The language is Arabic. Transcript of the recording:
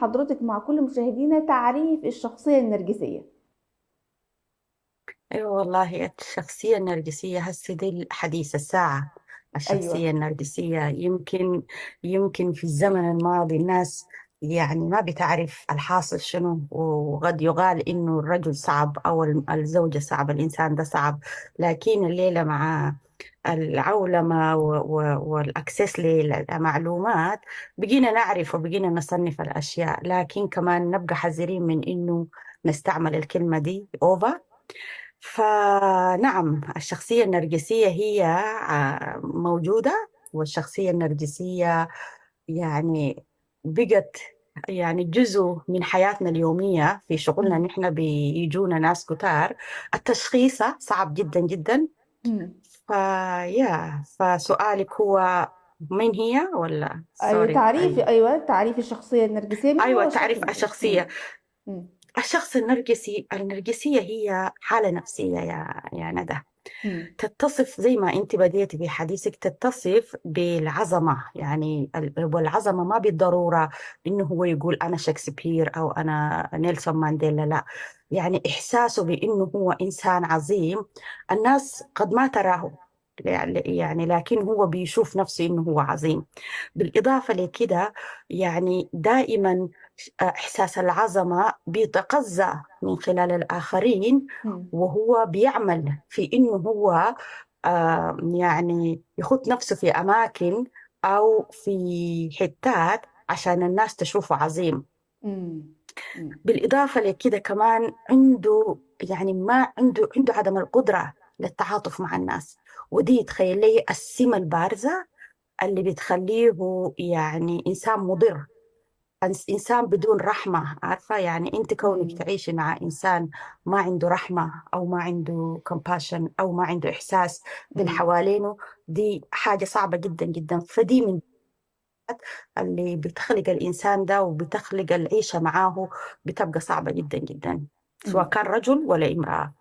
حضرتك مع كل مشاهدينا تعريف الشخصية النرجسية. ايوه والله الشخصية النرجسية هسه دي الحديث الساعة. الشخصية أيوة. النرجسية يمكن في الزمن الماضي الناس يعني ما بتعرف الحاصل شنو، وقد يقال انه الرجل صعب او الزوجة صعب، الانسان ده صعب. لكن الليلة مع العولمة والاكسس للمعلومات بقينا نعرف وبقينا نصنف الاشياء، لكن كمان نبقى حذرين من انه نستعمل الكلمة دي اوفر. فنعم الشخصية النرجسية هي موجودة، والشخصية النرجسية يعني بقت يعني جزء من حياتنا اليومية في شغلنا. مم. نحن بيجونا ناس كتار، التشخيص صعب جدا جدا. مم. فسؤالك هو من هي ولا أيوة، سوري أي؟ تعريف الشخصية النرجسية، مين أيوة، هو الشخص تعرف النرجسي؟ الشخصية. مم. الشخص النرجسية هي حالة نفسية يا ندى. مم. تتصف زي ما انت بديتي بحديثك، تتصف بالعظمة. يعني والعظمة ما بالضرورة انه هو يقول انا شكسبير او انا نيلسون مانديلا، لا. يعني احساسه بانه هو انسان عظيم. الناس قد ما تراه، يعني لكن هو بيشوف نفسه انه هو عظيم. بالاضافة لكده يعني دائما احساس العظمة بيتقذى من خلال الاخرين، مم. وهو بيعمل في إنه هو يعني يحط نفسه في أماكن أو في حتات عشان الناس تشوفه عظيم. مم. مم. بالإضافة لكده كمان عنده يعني ما عنده عدم القدرة للتعاطف مع الناس، ودي تخيل لي السمة البارزة اللي بتخليه يعني إنسان مضر، إنسان بدون رحمة. عارفة يعني أنت كونك مم. تعيشي مع إنسان ما عنده رحمة أو ما عنده compassion أو ما عنده إحساس مم. بالحوالينه، دي حاجة صعبة جدا جدا. فدي من اللي بتخلق الإنسان ده وبتخلق العيشة معاه بتبقى صعبة جدا جدا، سواء مم. كان رجل ولا امرأة.